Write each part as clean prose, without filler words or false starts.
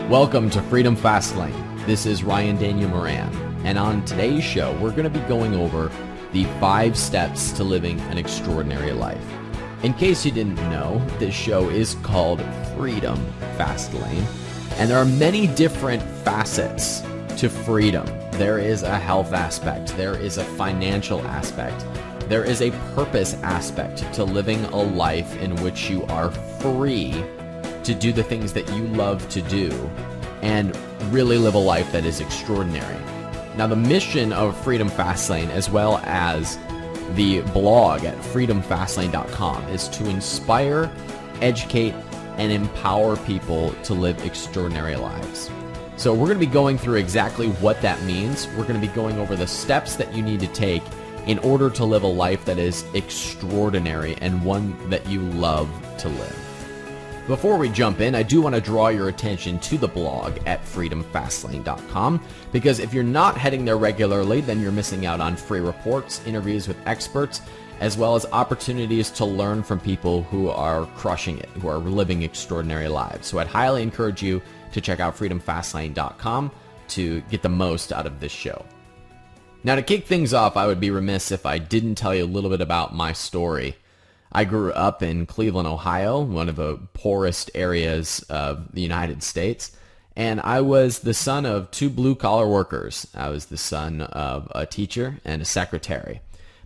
Welcome to Freedom Fastlane. This is Ryan Daniel Moran, and on today's show, we're going to be going over the 5 steps to living an extraordinary life. In case you didn't know, this show is called Freedom Fastlane, and there are many different facets to freedom. There is a health aspect, there is a financial aspect, there is a purpose aspect to living a life in which you are free to do the things that you love to do and really live a life that is extraordinary. Now, the mission of Freedom Fastlane, as well as the blog at freedomfastlane.com, is to inspire, educate, and empower people to live extraordinary lives. So we're going to be going through exactly what that means. We're going to be going over the steps that you need to take in order to live a life that is extraordinary and one that you love to live. Before we jump in, I do want to draw your attention to the blog at freedomfastlane.com, because if you're not heading there regularly, then you're missing out on free reports, interviews with experts, as well as opportunities to learn from people who are crushing it, who are living extraordinary lives. So I'd highly encourage you to check out freedomfastlane.com to get the most out of this show. Now, to kick things off, I would be remiss if I didn't tell you a little bit about my story. I grew up in Cleveland, Ohio, one of the poorest areas of the United States, and I was the son of 2 blue-collar workers. I was the son of a teacher and a secretary.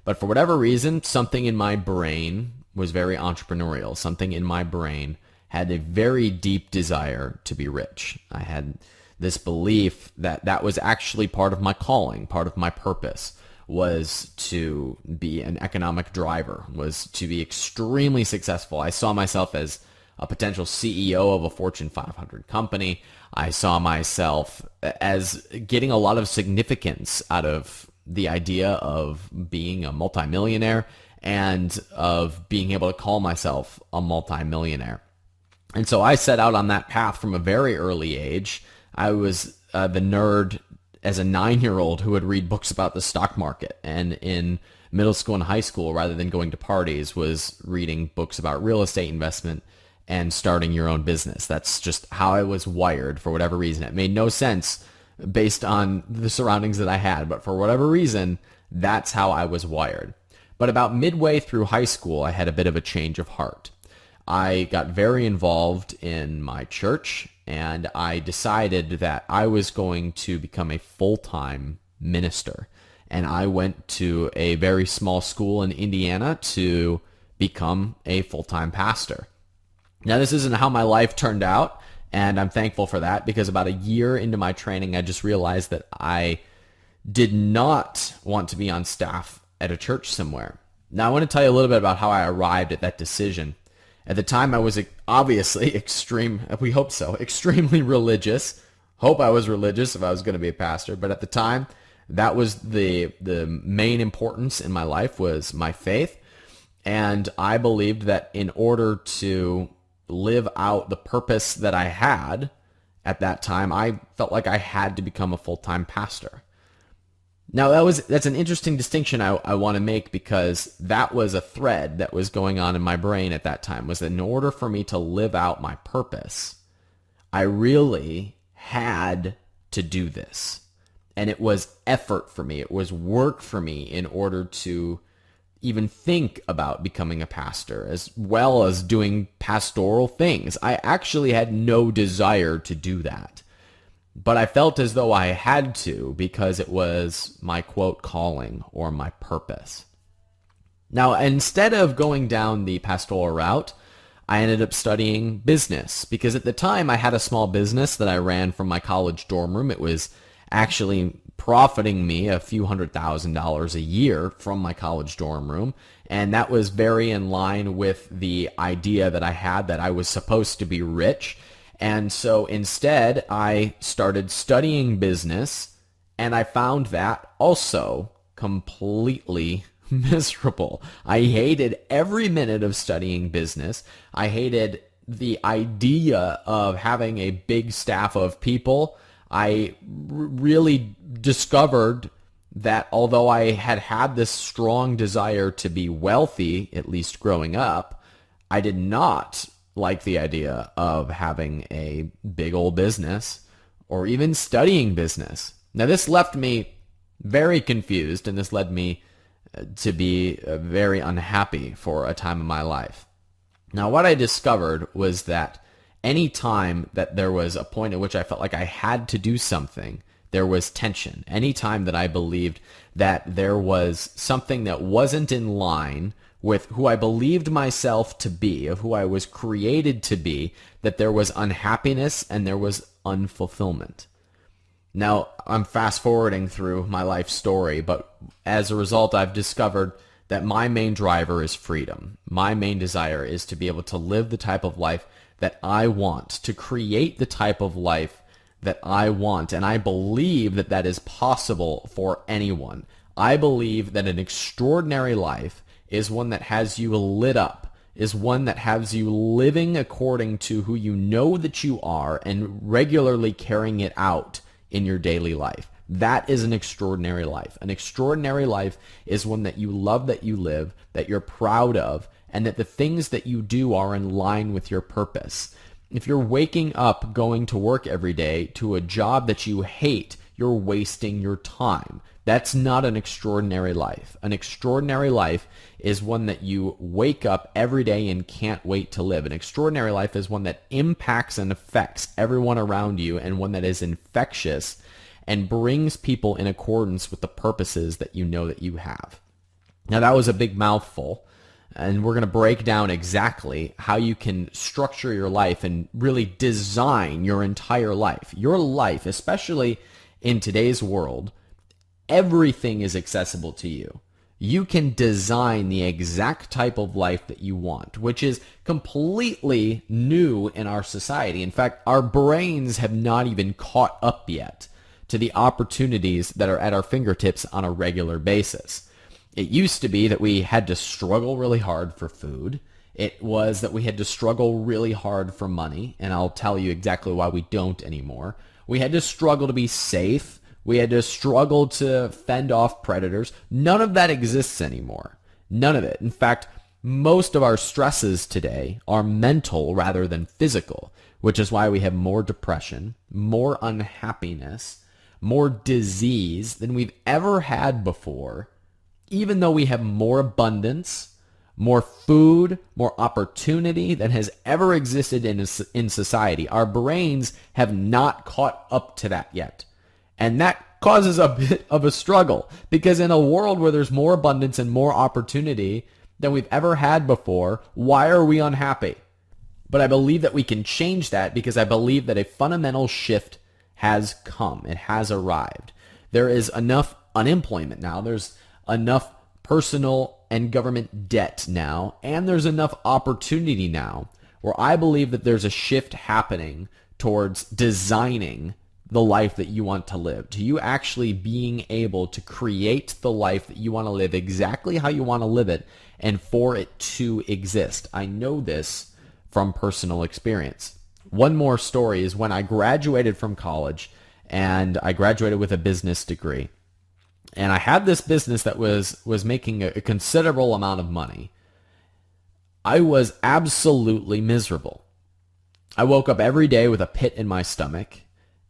But for whatever reason, something in my brain was very entrepreneurial. Something in my brain had a very deep desire to be rich. I had this belief that that was actually part of my calling, part of my purpose, was to be an economic driver, was to be extremely successful. I saw myself as a potential CEO of a Fortune 500 company. I saw myself as getting a lot of significance out of the idea of being a multimillionaire and of being able to call myself a multimillionaire. And so I set out on that path from a very early age. I was the nerd as a 9-year-old who would read books about the stock market, and in middle school and high school, rather than going to parties, was reading books about real estate investment and starting your own business. That's just how I was wired for whatever reason. It made no sense based on the surroundings that I had, but for whatever reason, that's how I was wired. But about midway through high school, I had a bit of a change of heart. I got very involved in my church, and I decided that I was going to become a full-time minister. And I went to a very small school in Indiana to become a full-time pastor. Now, this isn't how my life turned out, and I'm thankful for that, because about a year into my training, I just realized that I did not want to be on staff at a church somewhere. Now, I want to tell you a little bit about how I arrived at that decision. At the time, I was obviously extremely religious. Hope I was religious if I was going to be a pastor. But at the time, that was the main importance in my life, was my faith. And I believed that in order to live out the purpose that I had at that time, I felt like I had to become a full-time pastor. Now, that's an interesting distinction I want to make, because that was a thread that was going on in my brain at that time, was that in order for me to live out my purpose, I really had to do this. And it was effort for me. It was work for me in order to even think about becoming a pastor, as well as doing pastoral things. I actually had no desire to do that. But I felt as though I had to, because it was my, quote, calling or my purpose. Now, instead of going down the pastoral route, I ended up studying business, because at the time I had a small business that I ran from my college dorm room. It was actually profiting me a few $100,000 a year from my college dorm room. And that was very in line with the idea that I had that I was supposed to be rich. And so instead, I started studying business, and I found that also completely miserable. I hated every minute of studying business. I hated the idea of having a big staff of people. I really discovered that although I had this strong desire to be wealthy, at least growing up, I did not like the idea of having a big old business or even studying business. Now, this left me very confused, and this led me to be very unhappy for a time in my life. Now, what I discovered was that any time that there was a point at which I felt like I had to do something, there was tension. Any time that I believed that there was something that wasn't in line with who I believed myself to be, of who I was created to be, that there was unhappiness and there was unfulfillment. Now, I'm fast forwarding through my life story, but as a result, I've discovered that my main driver is freedom. My main desire is to be able to live the type of life that I want, to create the type of life that I want, and I believe that that is possible for anyone. I believe that an extraordinary life is one that has you lit up, is one that has you living according to who you know that you are and regularly carrying it out in your daily life. That is an extraordinary life. An extraordinary life is one that you love, that you live, that you're proud of, and that the things that you do are in line with your purpose. If you're waking up going to work every day to a job that you hate, you're wasting your time. That's not an extraordinary life. An extraordinary life is one that you wake up every day and can't wait to live. An extraordinary life is one that impacts and affects everyone around you, and one that is infectious and brings people in accordance with the purposes that you know that you have. Now, that was a big mouthful, and we're going to break down exactly how you can structure your life and really design your entire life. Your life, especially in today's world, everything is accessible to you. You can design the exact type of life that you want, which is completely new in our society. In fact, our brains have not even caught up yet to the opportunities that are at our fingertips on a regular basis. It used to be that we had to struggle really hard for food. It was that we had to struggle really hard for money, and I'll tell you exactly why we don't anymore. We had to struggle to be safe. We had to struggle to fend off predators. None of that exists anymore. None of it. In fact, most of our stresses today are mental rather than physical, which is why we have more depression, more unhappiness, more disease than we've ever had before, even though we have more abundance, more food, more opportunity than has ever existed in society. Our brains have not caught up to that yet. And that causes a bit of a struggle, because in a world where there's more abundance and more opportunity than we've ever had before, why are we unhappy? But I believe that we can change that, because I believe that a fundamental shift has come. It has arrived. There is enough unemployment now. There's enough personal and government debt now. And there's enough opportunity now where I believe that there's a shift happening towards designing the life that you want to live, to you actually being able to create the life that you want to live exactly how you want to live it, and for it to exist. I know this from personal experience. One more story is when I graduated from college, and I graduated with a business degree. And I had this business that was making a considerable amount of money. I was absolutely miserable. I woke up every day with a pit in my stomach,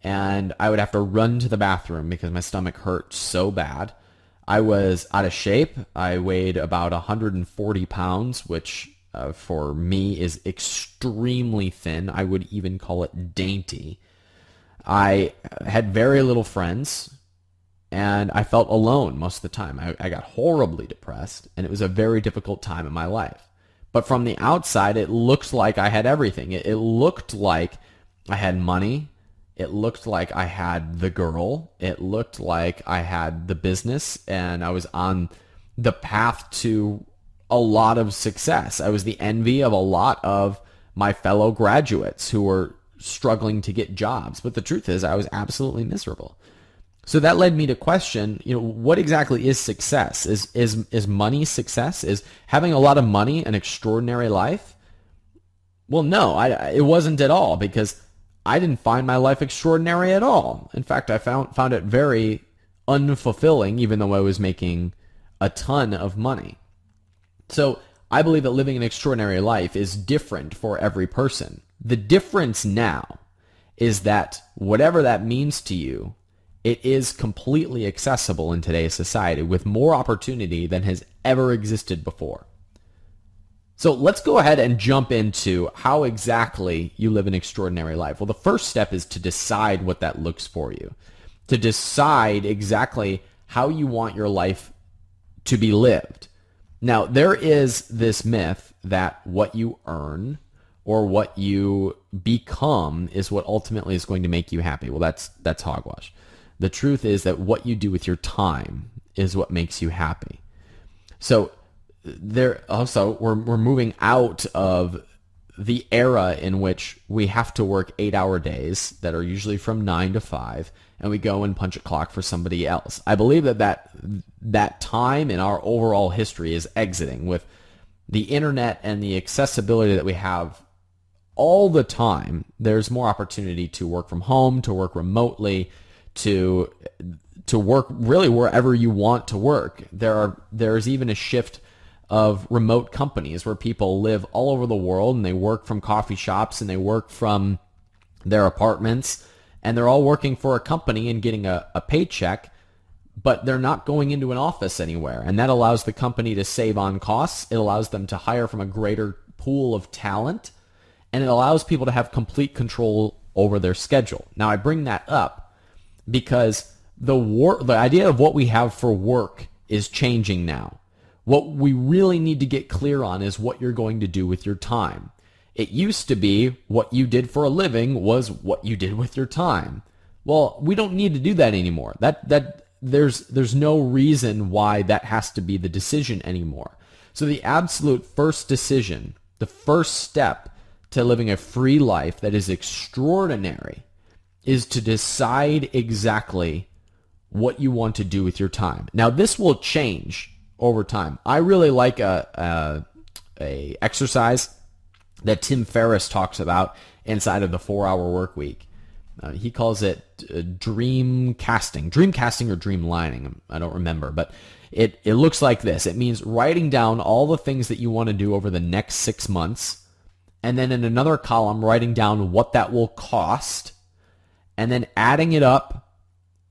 and I would have to run to the bathroom because my stomach hurt so bad. I was out of shape. I weighed about 140 pounds, which for me is extremely thin. I would even call it dainty. I had very little friends, and I felt alone most of the time. I got horribly depressed, and it was a very difficult time in my life. But from the outside, it looked like I had everything. It looked like I had money. It looked like I had the girl. It looked like I had the business, and I was on the path to a lot of success. I was the envy of a lot of my fellow graduates who were struggling to get jobs. But the truth is, I was absolutely miserable. So that led me to question, what exactly is success? Is money success? Is having a lot of money an extraordinary life? Well, no, it wasn't at all, because I didn't find my life extraordinary at all. In fact, I found it very unfulfilling, even though I was making a ton of money. So I believe that living an extraordinary life is different for every person. The difference now is that whatever that means to you, it is completely accessible in today's society with more opportunity than has ever existed before. So let's go ahead and jump into how exactly you live an extraordinary life. Well, the first step is to decide what that looks for you, to decide exactly how you want your life to be lived. Now, there is this myth that what you earn or what you become is what ultimately is going to make you happy. Well, that's hogwash. The truth is that what you do with your time is what makes you happy. So there also we're moving out of the era in which we have to work 8-hour days that are usually from 9 to 5, and we go and punch a clock for somebody else. I believe that time in our overall history is exiting with the internet and the accessibility that we have all the time. There's more opportunity to work from home, to work remotely, to work really wherever you want to work. There's even a shift of remote companies where people live all over the world and they work from coffee shops and they work from their apartments, and they're all working for a company and getting a paycheck, but they're not going into an office anywhere. And that allows the company to save on costs. It allows them to hire from a greater pool of talent, and it allows people to have complete control over their schedule. Now, I bring that up because the idea of what we have for work is changing now. What we really need to get clear on is what you're going to do with your time. It used to be what you did for a living was what you did with your time. Well, we don't need to do that anymore. There's no reason why that has to be the decision anymore. So the absolute first decision, the first step to living a free life that is extraordinary, is to decide exactly what you want to do with your time. Now, this will change over time. I really like a exercise that Tim Ferriss talks about inside of the 4-Hour Work Week. He calls it dream casting or dream lining. I don't remember, but it looks like this. It means writing down all the things that you want to do over the next 6 months, and then in another column, writing down what that will cost, and then adding it up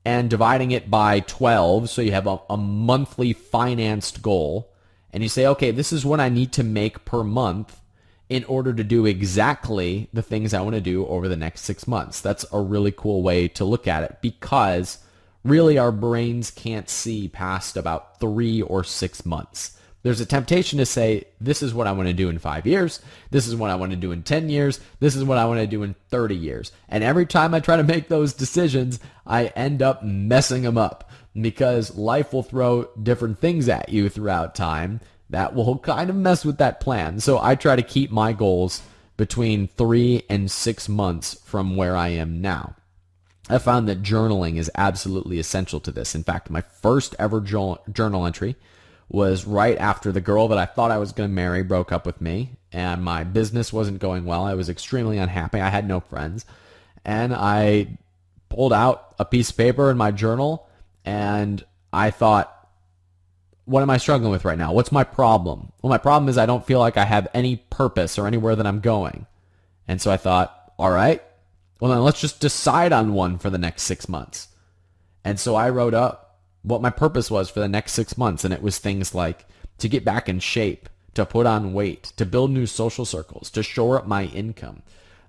and dividing it by 12, so you have a monthly financed goal, and you say, okay, this is what I need to make per month in order to do exactly the things I want to do over the next 6 months. That's a really cool way to look at it, because really our brains can't see past about 3 or 6 months. There's a temptation to say, this is what I want to do in 5 years. This is what I want to do in 10 years. This is what I want to do in 30 years. And every time I try to make those decisions, I end up messing them up, because life will throw different things at you throughout time that will kind of mess with that plan. So I try to keep my goals between 3 and 6 months from where I am now. I found that journaling is absolutely essential to this. In fact, my first ever journal entry was right after the girl that I thought I was going to marry broke up with me, and my business wasn't going well. I was extremely unhappy. I had no friends, and I pulled out a piece of paper in my journal, and I thought, what am I struggling with right now? What's my problem? Well, my problem is I don't feel like I have any purpose or anywhere that I'm going. And so I thought, all right, well then let's just decide on one for the next 6 months. And so I wrote up what my purpose was for the next 6 months, and it was things like to get back in shape, to put on weight, to build new social circles, to shore up my income.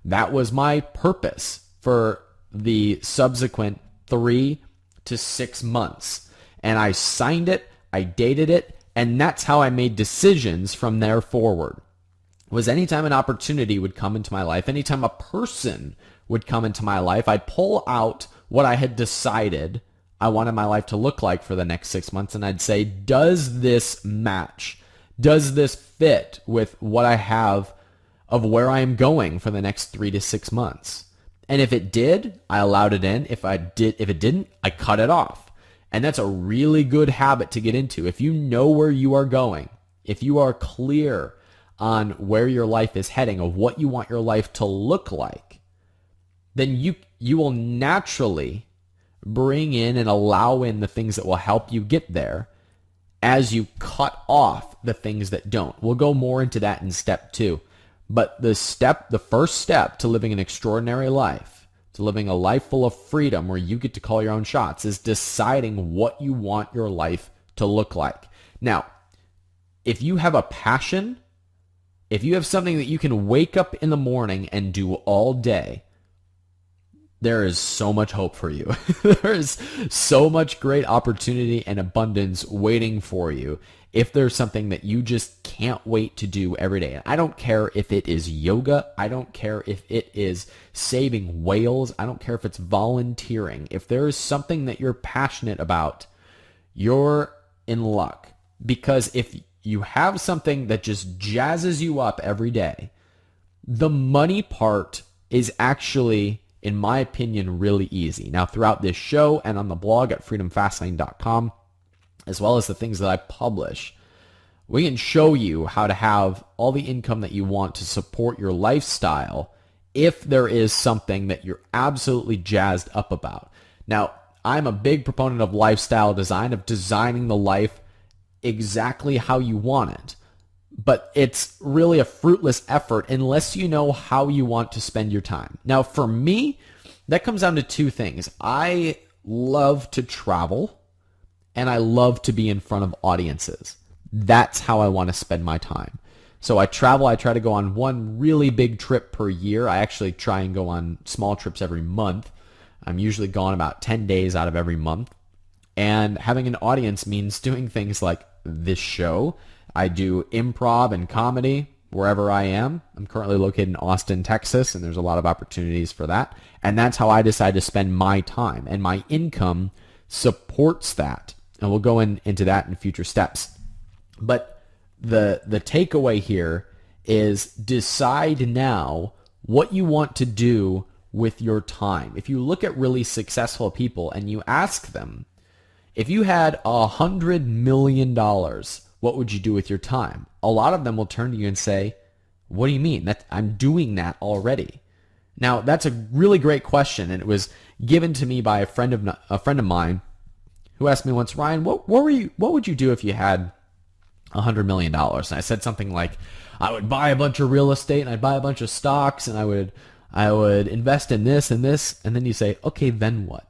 That was my purpose for the subsequent 3 to 6 months. And I signed it, I dated it, and that's how I made decisions from there forward. Was anytime an opportunity would come into my life, anytime a person would come into my life, I'd pull out what I had decided I wanted my life to look like for the next 6 months, and I'd say, does this match? Does this fit with what I have of where I am going for the next 3 to 6 months? And if it did, I allowed it in. If it didn't, I cut it off. And that's a really good habit to get into. If you know where you are going, if you are clear on where your life is heading, of what you want your life to look like, then you will naturally bring in and allow in the things that will help you get there. as you cut off the things that don't. We'll go more into that in step 2. But the first step to living an extraordinary life, to living a life full of freedom where you get to call your own shots, is deciding what you want your life to look like. Now, if you have a passion, if you have something that you can wake up in the morning and do all day, there is so much hope for you. There is so much great opportunity and abundance waiting for you if there's something that you just can't wait to do every day. And I don't care if it is yoga. I don't care if it is saving whales. I don't care if it's volunteering. If there is something that you're passionate about, you're in luck. Because if you have something that just jazzes you up every day, the money part is actually, in my opinion, really easy. Now, throughout this show and on the blog at freedomfastlane.com, as well as the things that I publish, we can show you how to have all the income that you want to support your lifestyle if there is something that you're absolutely jazzed up about. Now, I'm a big proponent of lifestyle design, of designing the life exactly how you want it. But it's really a fruitless effort unless you know how you want to spend your time. Now, for me, that comes down to 2 things. I love to travel, and I love to be in front of audiences. That's how I want to spend my time. So I travel. I try to go on one really big trip per year. I actually try and go on small trips every month. I'm usually gone about 10 days out of every month. And having an audience means doing things like this show. I do improv and comedy wherever I am. I'm currently located in Austin, Texas, and there's a lot of opportunities for that. And that's how I decide to spend my time. And my income supports that. And we'll go into that in future steps. But the takeaway here is decide now what you want to do with your time. If you look at really successful people and you ask them, if you had $100 million, what would you do with your time? A lot of them will turn to you and say, what do you mean? I'm doing that already. Now, that's a really great question, and it was given to me by a friend of mine who asked me once, Ryan, what would you do if you had $100 million? And I said something like, I would buy a bunch of real estate, and I'd buy a bunch of stocks, and I would invest in this and this. And then you say, okay, then what?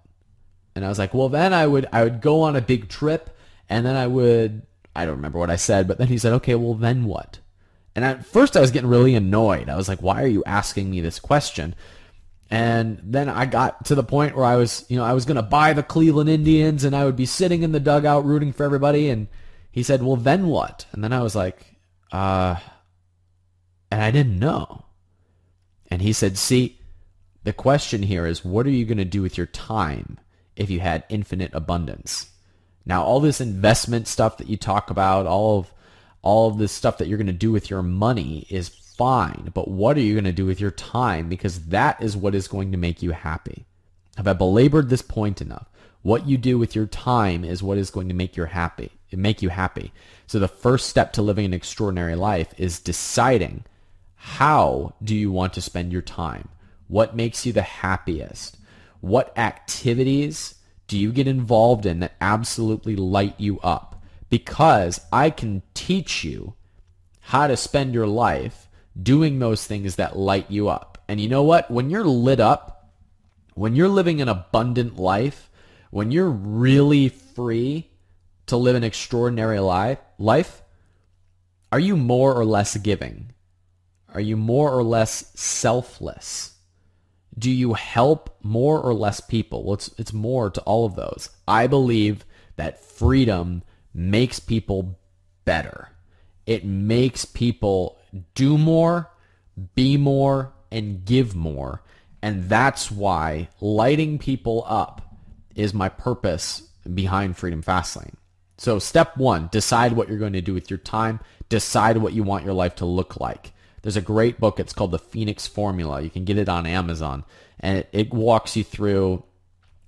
And I was like, well, then I would go on a big trip, and then I don't remember what I said, but then he said, okay, well, then what? And at first I was getting really annoyed. I was like, why are you asking me this question? And then I got to the point where I was going to buy the Cleveland Indians, and I would be sitting in the dugout rooting for everybody. And he said, well, then what? And then I was like, and I didn't know. And he said, see, the question here is, what are you going to do with your time if you had infinite abundance? Now, all this investment stuff that you talk about, all of this stuff that you're going to do with your money is fine, but what are you going to do with your time? Because that is what is going to make you happy. Have I belabored this point enough? What you do with your time is what is going to make you happy. So the first step to living an extraordinary life is deciding, how do you want to spend your time? What makes you the happiest? What activities do you get involved in that absolutely light you up? Because I can teach you how to spend your life doing those things that light you up. And you know what? When you're lit up, when you're living an abundant life, when you're really free to live an extraordinary life, are you more or less giving? Are you more or less selfless? Do you help more or less people? Well, it's more to all of those. I believe that freedom makes people better. It makes people do more, be more, and give more. And that's why lighting people up is my purpose behind Freedom Fastlane. So step 1, decide what you're going to do with your time. Decide what you want your life to look like. There's a great book. It's called The Phoenix Formula. You can get it on Amazon. And it walks you through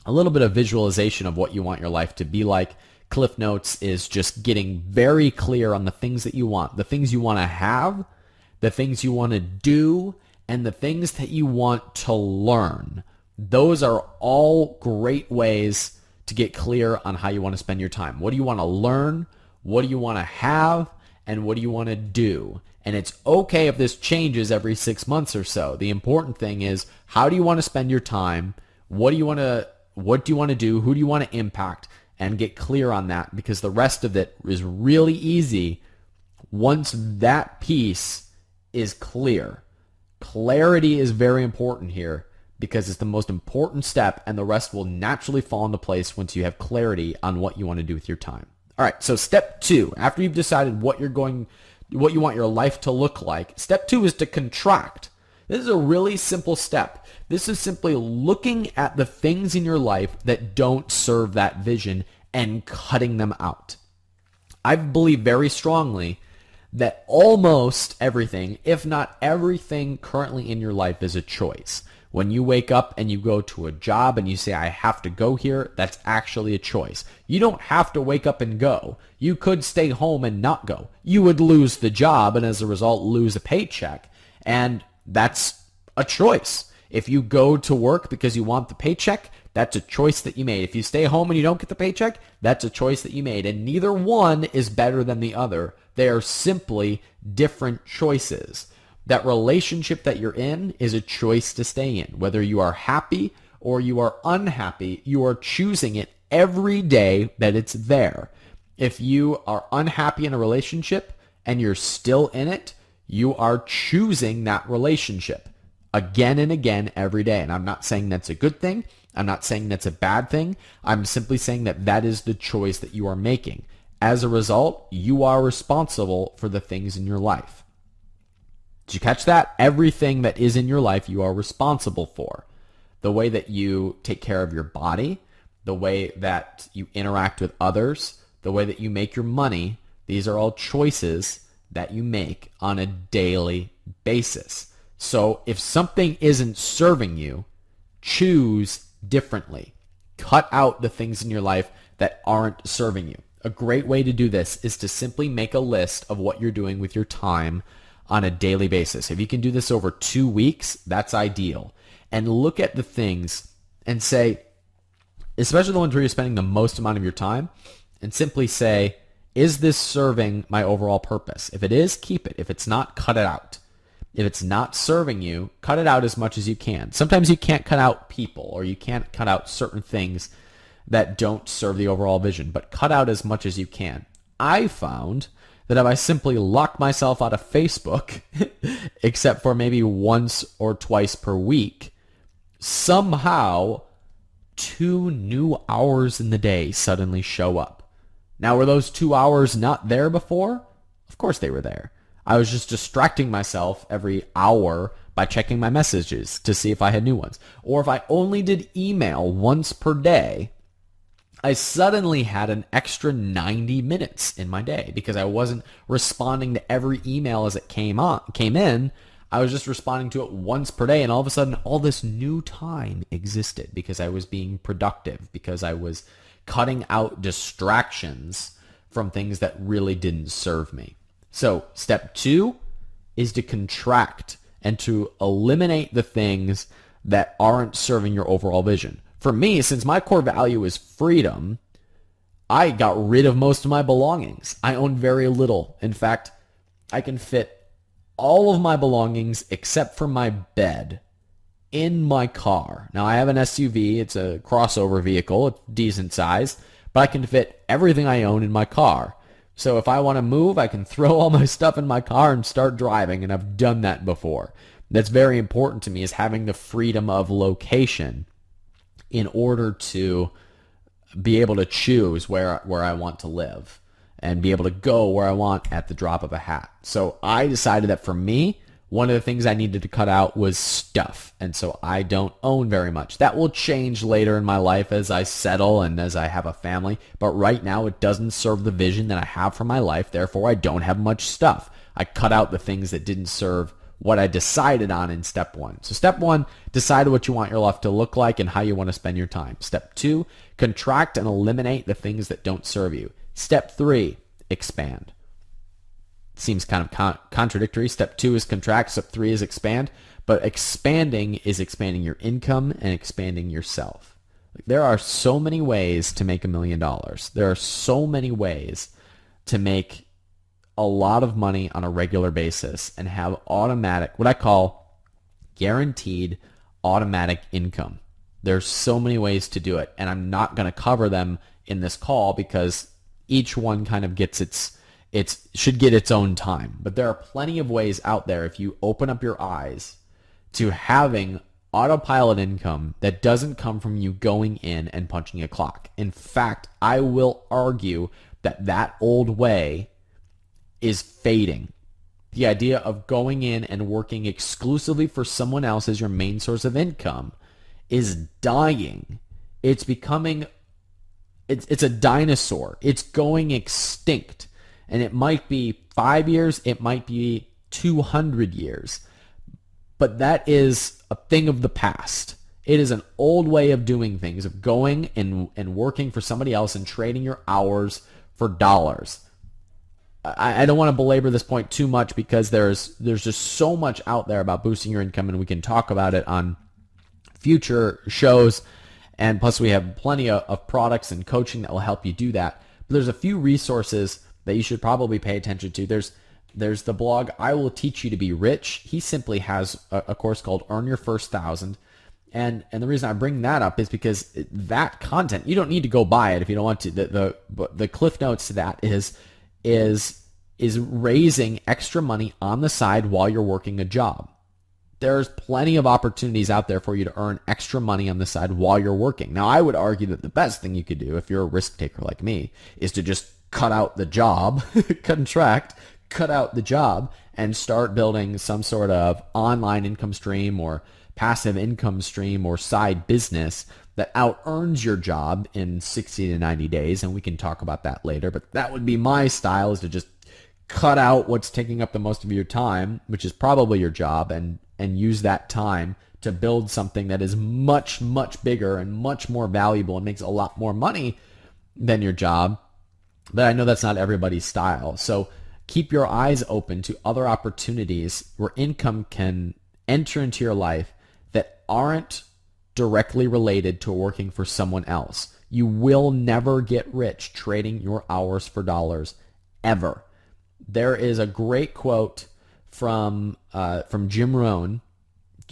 a little bit of visualization of what you want your life to be like. Cliff Notes is just getting very clear on the things that you want, the things you want to have, the things you want to do, and the things that you want to learn. Those are all great ways to get clear on how you want to spend your time. What do you want to learn? What do you want to have? And what do you want to do? And it's okay if this changes every 6 months or so. The important thing is, how do you want to spend your time? What do you want to do? Who do you want to impact? And get clear on that, because the rest of it is really easy once that piece is clear. Clarity is very important here because it's the most important step, and the rest will naturally fall into place once you have clarity on what you want to do with your time. All right, so step 2, after you've decided what you want your life to look like, step 2 is to contract. This is a really simple step. This is simply looking at the things in your life that don't serve that vision and cutting them out. I believe very strongly that almost everything, if not everything currently in your life, is a choice. When you wake up and you go to a job and you say, I have to go here, that's actually a choice. You don't have to wake up and go. You could stay home and not go. You would lose the job and as a result lose a paycheck. And that's a choice. If you go to work because you want the paycheck, that's a choice that you made. If you stay home and you don't get the paycheck, that's a choice that you made. And neither one is better than the other. They are simply different choices. That relationship that you're in is a choice to stay in. Whether you are happy or you are unhappy, you are choosing it every day that it's there. If you are unhappy in a relationship and you're still in it, you are choosing that relationship again and again every day. And I'm not saying that's a good thing. I'm not saying that's a bad thing. I'm simply saying that that is the choice that you are making. As a result, you are responsible for the things in your life. Did you catch that? Everything that is in your life, you are responsible for. The way that you take care of your body, the way that you interact with others, the way that you make your money, these are all choices that you make on a daily basis. So if something isn't serving you, choose differently. Cut out the things in your life that aren't serving you. A great way to do this is to simply make a list of what you're doing with your time on a daily basis. If you can do this over 2 weeks, that's ideal. And look at the things and say, especially the ones where you're spending the most amount of your time, and simply say, is this serving my overall purpose? If it is, keep it. If it's not, cut it out. If it's not serving you, cut it out as much as you can. Sometimes you can't cut out people, or you can't cut out certain things that don't serve the overall vision, but cut out as much as you can. I found that if I simply lock myself out of Facebook, except for maybe once or twice per week, somehow 2 new hours in the day suddenly show up. Now, were those 2 hours not there before? Of course they were there. I was just distracting myself every hour by checking my messages to see if I had new ones. Or if I only did email once per day, I suddenly had an extra 90 minutes in my day because I wasn't responding to every email as it came in. I was just responding to it once per day, and all of a sudden all this new time existed because I was being productive, because I was cutting out distractions from things that really didn't serve me. So step 2 is to contract and to eliminate the things that aren't serving your overall vision. For me, since my core value is freedom, I got rid of most of my belongings. I own very little. In fact, I can fit all of my belongings except for my bed in my car. Now, I have an SUV. It's a crossover vehicle. It's decent size, but I can fit everything I own in my car. So if I want to move, I can throw all my stuff in my car and start driving, and I've done that before. That's very important to me, is having the freedom of location in order to be able to choose where I want to live and be able to go where I want at the drop of a hat. So I decided that for me, one of the things I needed to cut out was stuff. And so I don't own very much. That will change later in my life as I settle and as I have a family. But right now, it doesn't serve the vision that I have for my life. Therefore, I don't have much stuff. I cut out the things that didn't serve what I decided on in step 1. So step 1, decide what you want your life to look like and how you want to spend your time. Step 2, contract and eliminate the things that don't serve you. Step 3, expand. Seems kind of contradictory. Step 2 is contract. Step 3 is expand. But expanding is expanding your income and expanding yourself. There are so many ways to make $1 million. There are so many ways to make a lot of money on a regular basis and have automatic, what I call guaranteed automatic income. There's so many ways to do it, and I'm not going to cover them in this call because each one kind of gets its should get its own time. But there are plenty of ways out there if you open up your eyes to having autopilot income that doesn't come from you going in and punching a clock. In fact, I will argue that that old way is fading. The idea of going in and working exclusively for someone else as your main source of income is dying. It's becoming, it's a dinosaur. It's going extinct. And it might be 5 years, it might be 200 years. But that is a thing of the past. It is an old way of doing things, of going and working for somebody else and trading your hours for dollars. I don't want to belabor this point too much because there's just so much out there about boosting your income, and we can talk about it on future shows. And plus we have plenty of products and coaching that will help you do that. But there's a few resources that you should probably pay attention to. There's the blog, I Will Teach You to Be Rich. He simply has a course called Earn Your First $1,000. And the reason I bring that up is because that content, you don't need to go buy it if you don't want to. The cliff notes to that is raising extra money on the side while you're working a job. There's plenty of opportunities out there for you to earn extra money on the side while you're working. Now, I would argue that the best thing you could do if you're a risk taker like me is to just cut out the job, cut out the job and start building some sort of online income stream or passive income stream or side business that out-earns your job in 60 to 90 days. And we can talk about that later. But that would be my style, is to just cut out what's taking up the most of your time, which is probably your job, and use that time to build something that is much, much bigger and much more valuable and makes a lot more money than your job. But I know that's not everybody's style. So keep your eyes open to other opportunities where income can enter into your life that aren't directly related to working for someone else. You will never get rich trading your hours for dollars, ever. There is a great quote from Jim Rohn.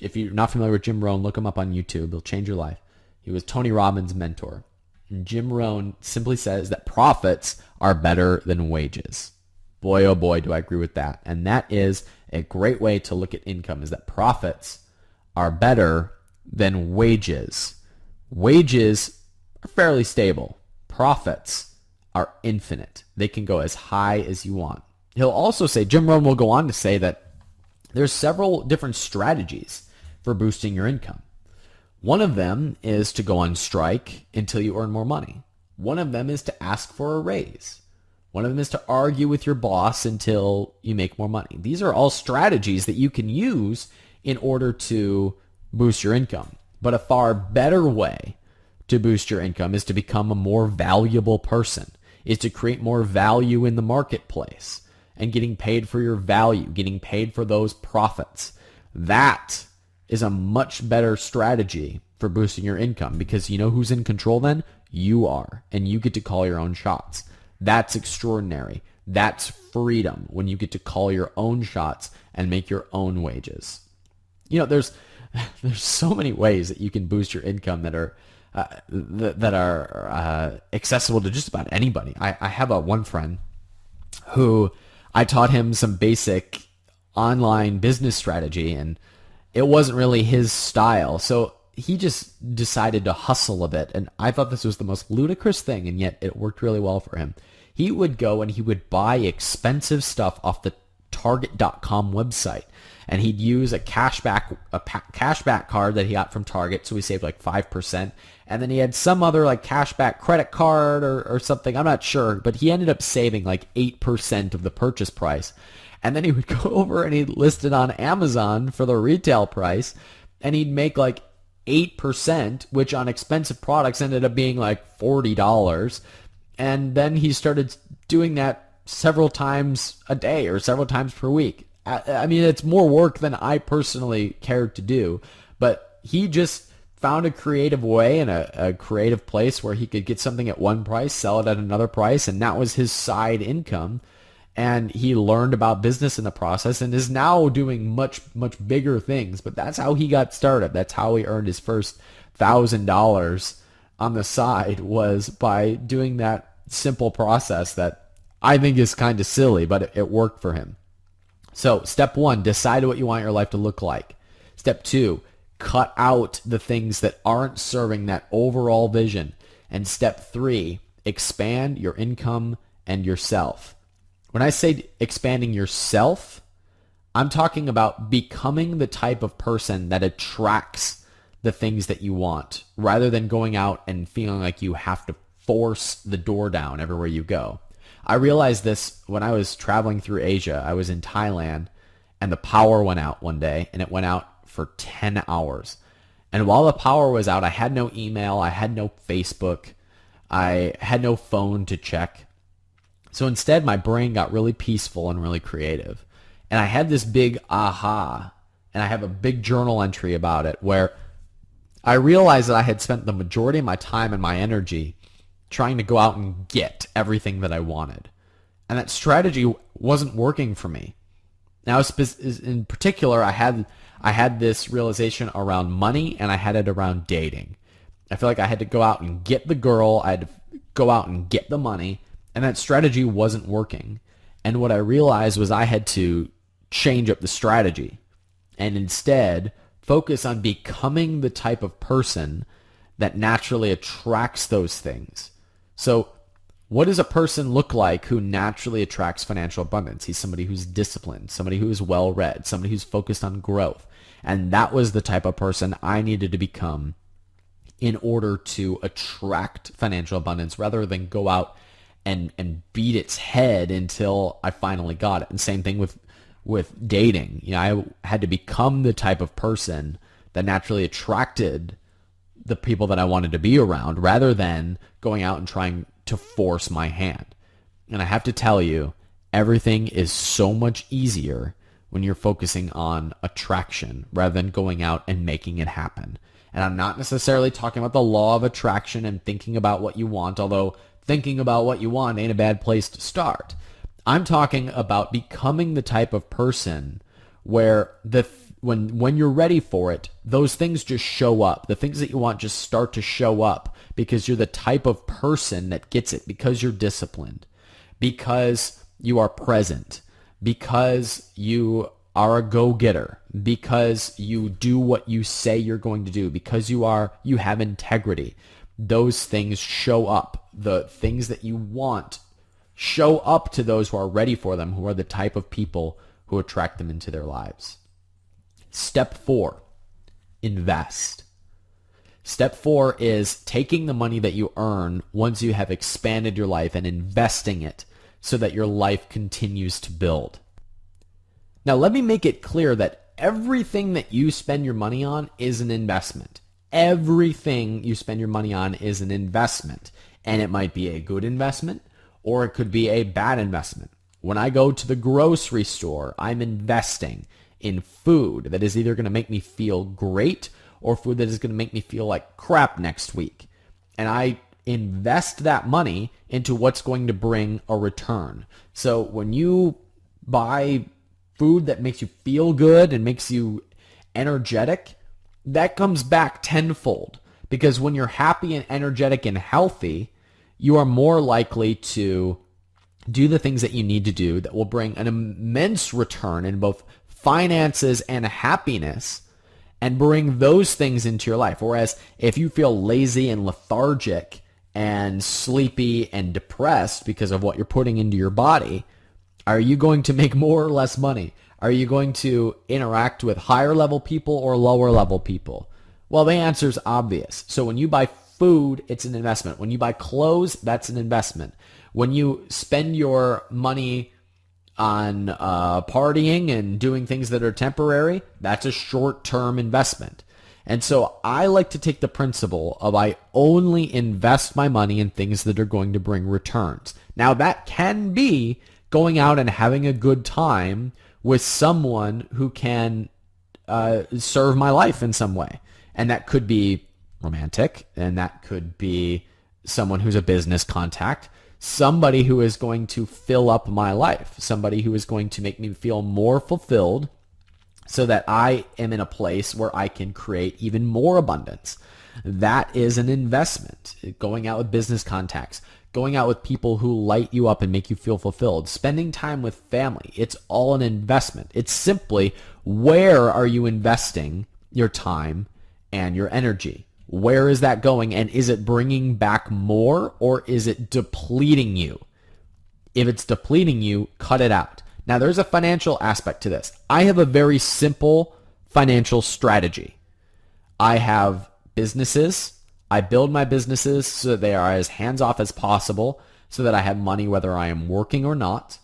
If you're not familiar with Jim Rohn, look him up on YouTube. It'll change your life. He was Tony Robbins' mentor. And Jim Rohn simply says that profits are better than wages. Boy, oh boy, do I agree with that. And that is a great way to look at income, is that profits are better than wages. Wages are fairly stable. Profits are infinite. They can go as high as you want. He'll also say, Jim Rohn will go on to say that there's several different strategies for boosting your income. One of them is to go on strike until you earn more money. One of them is to ask for a raise. One of them is to argue with your boss until you make more money. These are all strategies that you can use in order to boost your income. But a far better way to boost your income is to become a more valuable person, is to create more value in the marketplace and getting paid for your value, getting paid for those profits. That is a much better strategy for boosting your income, because you know who's in control then? You are, and you get to call your own shots. That's extraordinary. That's freedom, when you get to call your own shots and make your own wages. You know, there's so many ways that you can boost your income that are accessible to just about anybody. I have one friend who I taught him some basic online business strategy, and it wasn't really his style. So he just decided to hustle a bit. And I thought this was the most ludicrous thing, and yet it worked really well for him. He would go and he would buy expensive stuff off the Target.com website. And he'd use a cashback card that he got from Target, so he saved like 5%. And then he had some other like cashback credit card or something, I'm not sure, but he ended up saving like 8% of the purchase price. And then he would go over and he'd list it on Amazon for the retail price, and he'd make like 8%, which on expensive products ended up being like $40. And then he started doing that several times a day or several times per week. I mean, it's more work than I personally cared to do, but he just found a creative way and a creative place where he could get something at one price, sell it at another price, and that was his side income. And he learned about business in the process and is now doing much, much bigger things. But that's how he got started. That's how he earned his first $1,000 on the side, was by doing that simple process that I think is kind of silly, but it worked for him. So step 1, decide what you want your life to look like. Step 2, cut out the things that aren't serving that overall vision. And step 3, expand your income and yourself. When I say expanding yourself, I'm talking about becoming the type of person that attracts the things that you want, rather than going out and feeling like you have to force the door down everywhere you go. I realized this when I was traveling through Asia. I was in Thailand and the power went out one day, and it went out for 10 hours. And while the power was out, I had no email, I had no Facebook, I had no phone to check. So instead, my brain got really peaceful and really creative. And I had this big aha, and I have a big journal entry about it, where I realized that I had spent the majority of my time and my energy trying to go out and get everything that I wanted. And that strategy wasn't working for me. Now, in particular, I had this realization around money, and I had it around dating. I feel like I had to go out and get the girl, I had to go out and get the money, and that strategy wasn't working. And what I realized was I had to change up the strategy and instead focus on becoming the type of person that naturally attracts those things. So what does a person look like who naturally attracts financial abundance? He's somebody who's disciplined, somebody who is well-read, somebody who's focused on growth. And that was the type of person I needed to become in order to attract financial abundance, rather than go out and beat its head until I finally got it. And same thing with dating. You know, I had to become the type of person that naturally attracted the people that I wanted to be around, rather than going out and trying to force my hand. And I have to tell you, everything is so much easier when you're focusing on attraction rather than going out and making it happen. And I'm not necessarily talking about the law of attraction and thinking about what you want, although thinking about what you want ain't a bad place to start. I'm talking about becoming the type of person where when you're ready for it, those things just show up. The things that you want just start to show up because you're the type of person that gets it, because you're disciplined, because you are present, because you are a go-getter, because you do what you say you're going to do, because you have integrity. Those things show up. The things that you want show up to those who are ready for them, who are the type of people who attract them into their lives. Step 4, invest. Step 4 is taking the money that you earn once you have expanded your life and investing it so that your life continues to build. Now, let me make it clear that everything that you spend your money on is an investment. Everything you spend your money on is an investment. And it might be a good investment, or it could be a bad investment. When I go to the grocery store, I'm investing in food that is either going to make me feel great or food that is going to make me feel like crap next week. And I invest that money into what's going to bring a return. So when you buy food that makes you feel good and makes you energetic, that comes back tenfold. Because when you're happy and energetic and healthy, you are more likely to do the things that you need to do that will bring an immense return in both finances and happiness, and bring those things into your life. Whereas if you feel lazy and lethargic and sleepy and depressed because of what you're putting into your body, are you going to make more or less money? Are you going to interact with higher level people or lower level people? Well, the answer is obvious. So when you buy food, it's an investment. When you buy clothes, that's an investment. When you spend your money on partying and doing things that are temporary, that's a short-term investment. And so I like to take the principle of I only invest my money in things that are going to bring returns. Now, that can be going out and having a good time with someone who can serve my life in some way. And that could be romantic, and that could be someone who's a business contact, somebody who is going to fill up my life, somebody who is going to make me feel more fulfilled so that I am in a place where I can create even more abundance. That is an investment. Going out with business contacts, going out with people who light you up and make you feel fulfilled, spending time with family, it's all an investment. It's simply, where are you investing your time and your energy? Where is that going, and is it bringing back more, or is it depleting you? If it's depleting you, cut it out. Now, there's a financial aspect to this. I have a very simple financial strategy. I have businesses. I build my businesses so that they are as hands-off as possible, so that I have money whether I am working or not.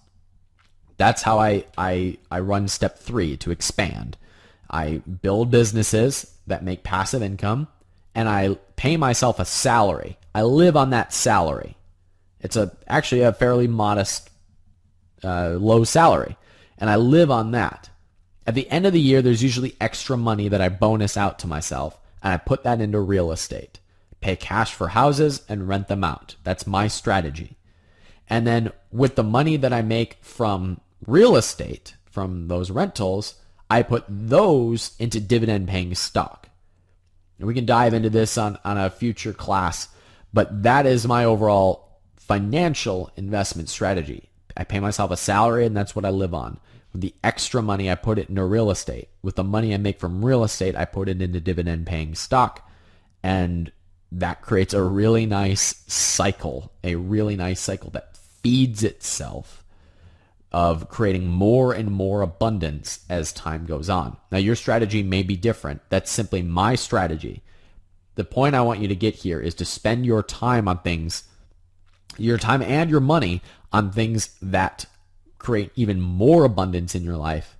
That's how I run step 3 to expand. I build businesses that make passive income, and I pay myself a salary. I live on that salary. It's actually a fairly modest, low salary, and I live on that. At the end of the year, there's usually extra money that I bonus out to myself, and I put that into real estate. Pay cash for houses and rent them out. That's my strategy. And then with the money that I make from real estate, from those rentals, I put those into dividend-paying stock. And we can dive into this on a future class, but that is my overall financial investment strategy. I pay myself a salary, and that's what I live on. With the extra money, I put it into real estate. With the money I make from real estate, I put it into dividend-paying stock, and that creates a really nice cycle, that feeds itself of creating more and more abundance as time goes on. Now, your strategy may be different. That's simply my strategy. The point I want you to get here is to spend your time on things, your time and your money on things that create even more abundance in your life,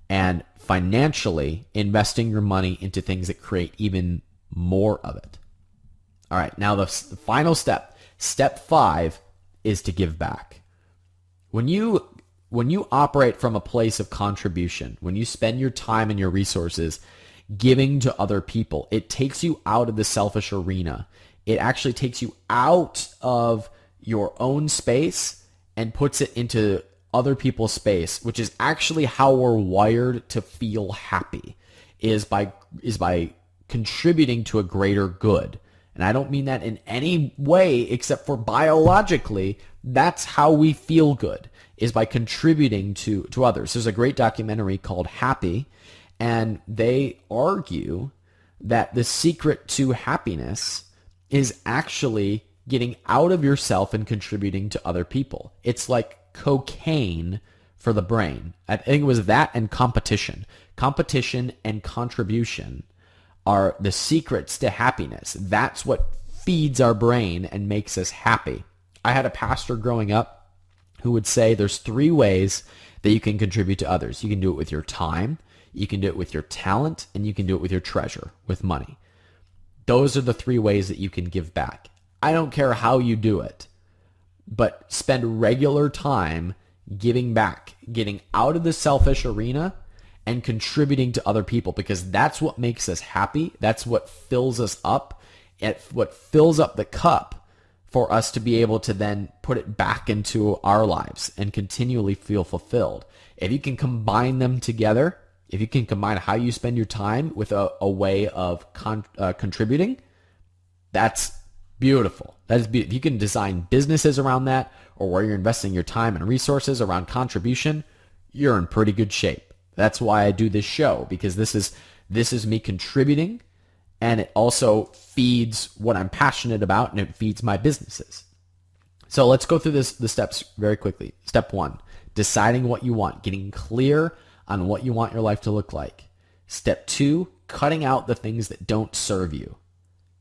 and financially investing your money into things that create even more of it. All right, now the final step, step 5, is to give back. When you operate from a place of contribution, when you spend your time and your resources giving to other people, it takes you out of the selfish arena. It actually takes you out of your own space and puts it into other people's space, which is actually how we're wired to feel happy, is by contributing to a greater good. And I don't mean that in any way except for biologically. That's how we feel good, is by contributing to others. There's a great documentary called Happy, and they argue that the secret to happiness is actually getting out of yourself and contributing to other people. It's like cocaine for the brain. I think it was that and competition. Competition and contribution are the secrets to happiness. That's what feeds our brain and makes us happy. I had a pastor growing up who would say there's 3 ways that you can contribute to others. You can do it with your time, you can do it with your talent, and you can do it with your treasure, with money. Those are the 3 ways that you can give back. I don't care how you do it, but spend regular time giving back, getting out of the selfish arena and contributing to other people, because that's what makes us happy. That's what fills us up. It's what fills up the cup for us to be able to then put it back into our lives and continually feel fulfilled. If you can combine them together, if you can combine how you spend your time with a way of contributing, that's beautiful. That is beautiful. If you can design businesses around that, or where you're investing your time and resources around contribution, you're in pretty good shape. That's why I do this show, because this is me contributing, and it also feeds what I'm passionate about, and it feeds my businesses. So let's go through the steps very quickly. Step 1, deciding what you want, getting clear on what you want your life to look like. Step 2, cutting out the things that don't serve you.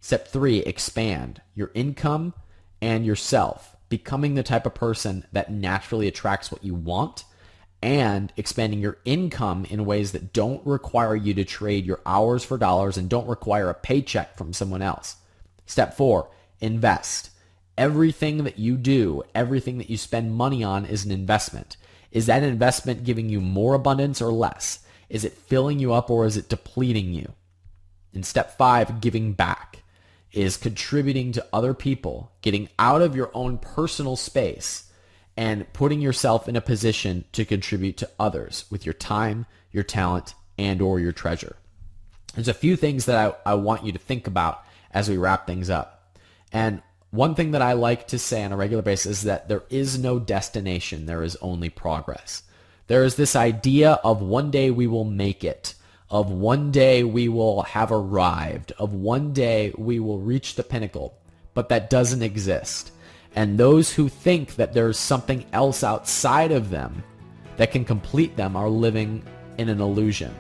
Step 3, expand your income and yourself, becoming the type of person that naturally attracts what you want, and expanding your income in ways that don't require you to trade your hours for dollars and don't require a paycheck from someone else. Step 4, invest. Everything that you do, everything that you spend money on is an investment. Is that investment giving you more abundance or less? Is it filling you up, or is it depleting you? In step 5, giving back. is contributing to other people, getting out of your own personal space and putting yourself in a position to contribute to others with your time, your talent, and or your treasure. There's a few things that I want you to think about as we wrap things up. And one thing that I like to say on a regular basis is that there is no destination, there is only progress. There is this idea of one day we will make it, of one day we will have arrived, of one day we will reach the pinnacle, but that doesn't exist. And those who think that there's something else outside of them that can complete them are living in an illusion,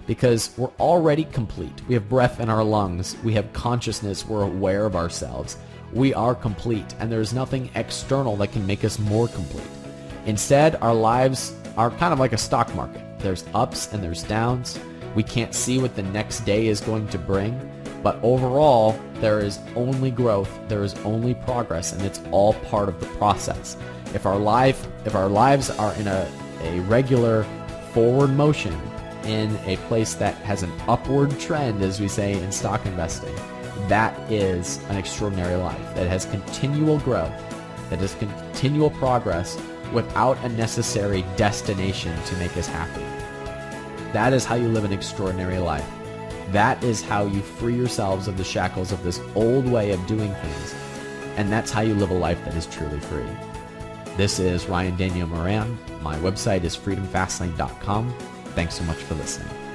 because we're already complete. We have breath in our lungs, we have consciousness, we're aware of ourselves. We are complete, and there's nothing external that can make us more complete. Instead, our lives are kind of like a stock market. There's ups and there's downs. We can't see what the next day is going to bring, but overall, there is only growth, there is only progress, and it's all part of the process. If our lives are in a regular forward motion, in a place that has an upward trend, as we say in stock investing, that is an extraordinary life that has continual growth, that has continual progress without a necessary destination to make us happy. That is how you live an extraordinary life. That is how you free yourselves of the shackles of this old way of doing things. And that's how you live a life that is truly free. This is Ryan Daniel Moran. My website is freedomfastlane.com. Thanks so much for listening.